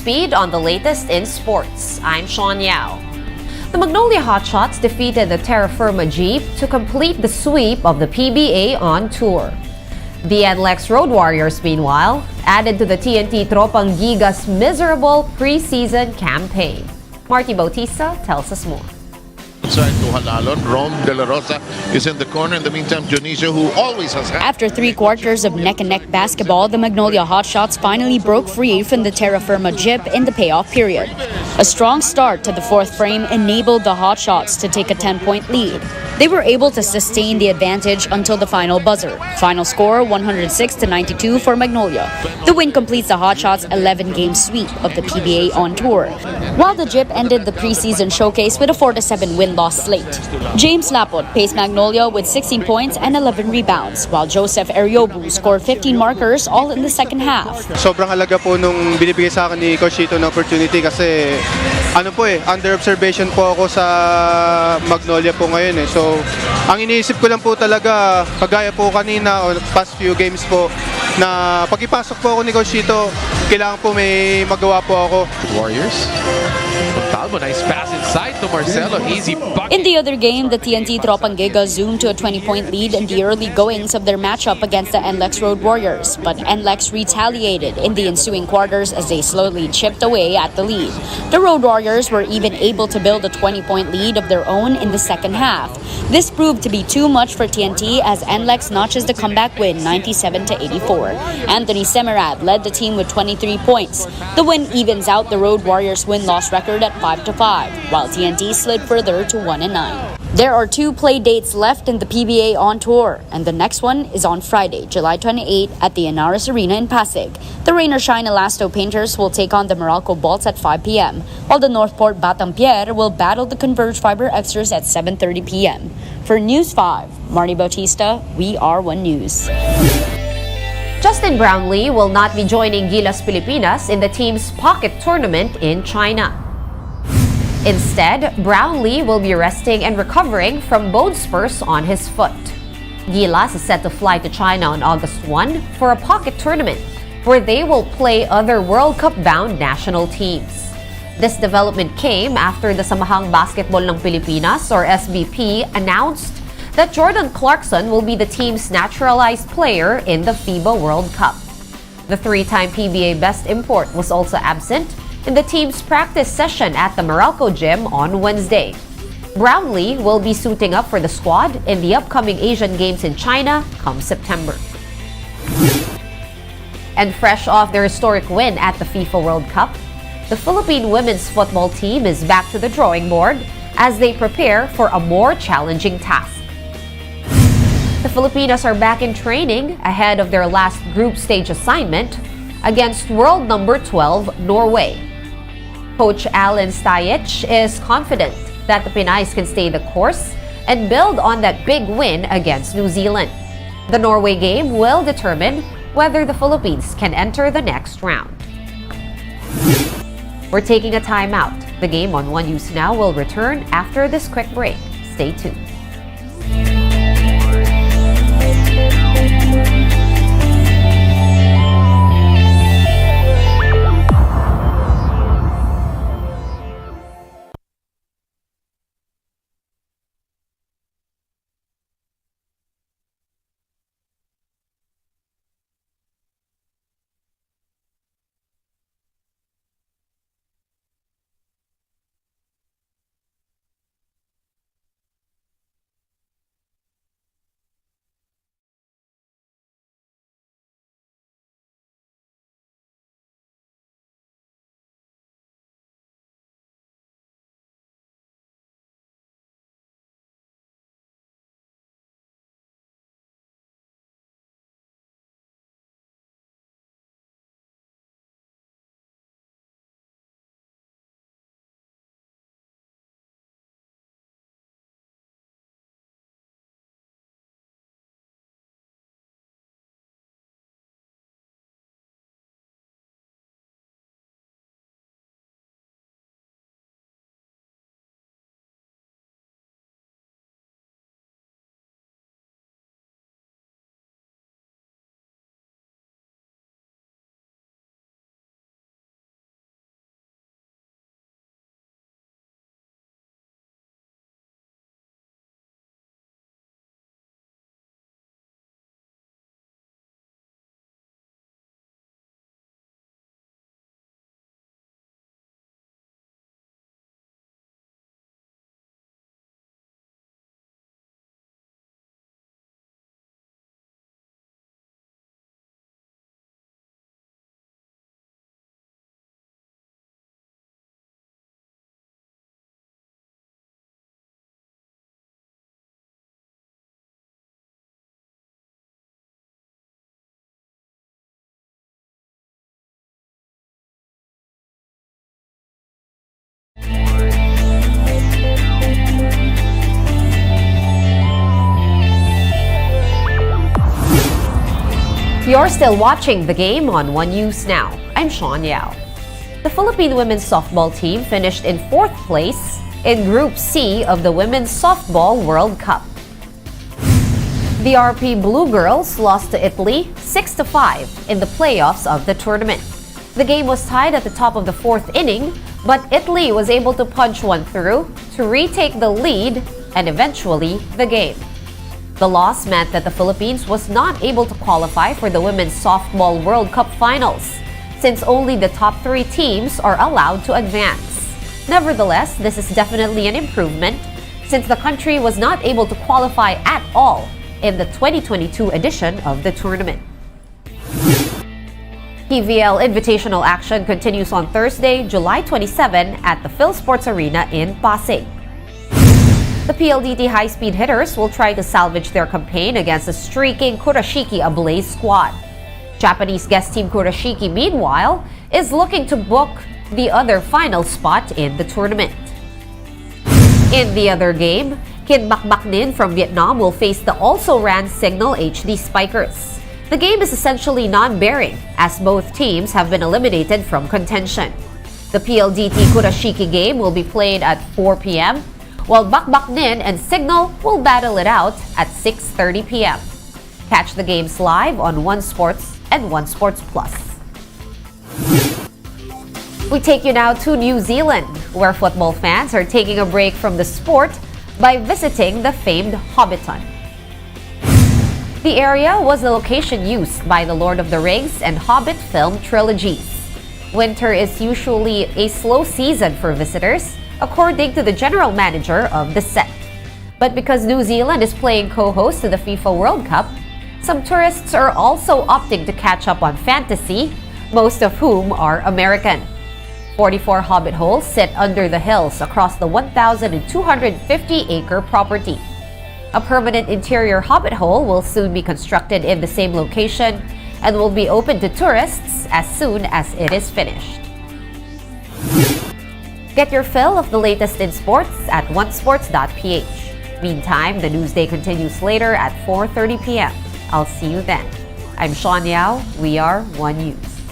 speed on the latest in sports. I'm Sean Yao. The Magnolia Hotshots defeated the Terra Firma Jeep to complete the sweep of the PBA on tour. The NLEX Road Warriors, meanwhile, added to the TNT Tropang Gigas' miserable preseason campaign. Marty Bautista tells us more. Inside to Halalon, Rome De La Rosa is in the corner. In the meantime, Dionisio, who always has... After 3 quarters of neck-and-neck basketball, the Magnolia Hotshots finally broke free from the Terra Firma Jeep in the payoff period. A strong start to the 4th frame enabled the Hotshots to take a 10-point lead. They were able to sustain the advantage until the final buzzer. Final score 106-92 for Magnolia. The win completes the Hotshots' 11-game sweep of the PBA on tour, while the Jeep ended the preseason showcase with a 4-7 win-loss slate. James Lapot paced Magnolia with 16 points and 11 rebounds, while Joseph Ariobu scored 15 markers all in the second half. Sobrang halaga po nung binibigay sa akin ni Coach Tito na opportunity kasi under observation po ako sa Magnolia po ngayon eh. So, ang iniisip ko lang po talaga, kagaya po kanina o past few games po, na pag-ipasok po ako ni Coach Tito, kailangan po may magawa po ako. Warriors. Montalvo, nice pass inside to Marcelo. Easy bucket. In the other game, the TNT Tropang Gigas zoomed to a 20-point lead in the early goings of their matchup against the NLEX Road Warriors, but NLEX retaliated in the ensuing quarters as they slowly chipped away at the lead. The Road Warriors were even able to build a 20-point lead of their own in the second half. This proved to be too much for TNT as NLEX notches the comeback win 97-84. Anthony Semerad led the team with 23 points. The win evens out the Road Warriors win-loss record at 5-5, while TNT slid further to 1-9. There are 2 play dates left in the PBA on tour, and the next one is on Friday, July 28 at the Inaris Arena in Pasig. The Rain or Shine Elasto Painters will take on the Meralco Bolts at 5 p.m., while the Northport Batampierre will battle the Converge Fiber Extras at 7:30 p.m. For News 5, Marty Bautista, We Are One News. Justin Brownlee will not be joining Gilas Pilipinas in the team's pocket tournament in China. Instead, Brownlee will be resting and recovering from bone spurs on his foot. Gilas is set to fly to China on August 1 for a pocket tournament where they will play other World Cup-bound national teams. This development came after the Samahang Basketball ng Pilipinas, or SBP, announced that Jordan Clarkson will be the team's naturalized player in the FIBA World Cup. The 3-time PBA best import was also absent in the team's practice session at the Meralco gym on Wednesday. Brownlee will be suiting up for the squad in the upcoming Asian Games in China come September. And fresh off their historic win at the FIFA World Cup, the Philippine women's football team is back to the drawing board as they prepare for a more challenging task. The Filipinas are back in training ahead of their last group stage assignment against world number 12 Norway. Coach Alan Stajic is confident that the Pinays can stay the course and build on that big win against New Zealand. The Norway game will determine whether the Philippines can enter the next round. We're taking a timeout. The game on One News Now will return after this quick break. Stay tuned. You're still watching the game on One News Now. I'm Sean Yao. The Philippine women's softball team finished in 4th place in Group C of the Women's Softball World Cup. The RP Blue Girls lost to Italy 6-5 in the playoffs of the tournament. The game was tied at the top of the 4th inning, but Italy was able to punch one through to retake the lead and eventually the game. The loss meant that the Philippines was not able to qualify for the Women's Softball World Cup Finals, since only the top 3 teams are allowed to advance. Nevertheless, this is definitely an improvement, since the country was not able to qualify at all in the 2022 edition of the tournament. PVL Invitational action continues on Thursday, July 27 at the Phil Sports Arena in Pasig. The PLDT high-speed hitters will try to salvage their campaign against the streaking Kurashiki Ablaze squad. Japanese guest team Kurashiki, meanwhile, is looking to book the other final spot in the tournament. In the other game, Kid Bakbaknin from Vietnam will face the also-ran Signal HD Spikers. The game is essentially non-bearing, as both teams have been eliminated from contention. The PLDT Kurashiki game will be played at 4 p.m., while Bakbaknin and Signal will battle it out at 6:30 p.m. Catch the games live on One Sports and One Sports Plus. We take you now to New Zealand, where football fans are taking a break from the sport by visiting the famed Hobbiton. The area was the location used by the Lord of the Rings and Hobbit film trilogies. Winter is usually a slow season for visitors, according to the general manager of the set. But because New Zealand is playing co-host to the FIFA World Cup, some tourists are also opting to catch up on fantasy, most of whom are American. 44 Hobbit holes sit under the hills across the 1,250-acre property. A permanent interior Hobbit hole will soon be constructed in the same location and will be open to tourists as soon as it is finished. Get your fill of the latest in sports at onesports.ph. Meantime, the newsday continues later at 4:30 p.m. I'll see you then. I'm Sean Yao. We are One News.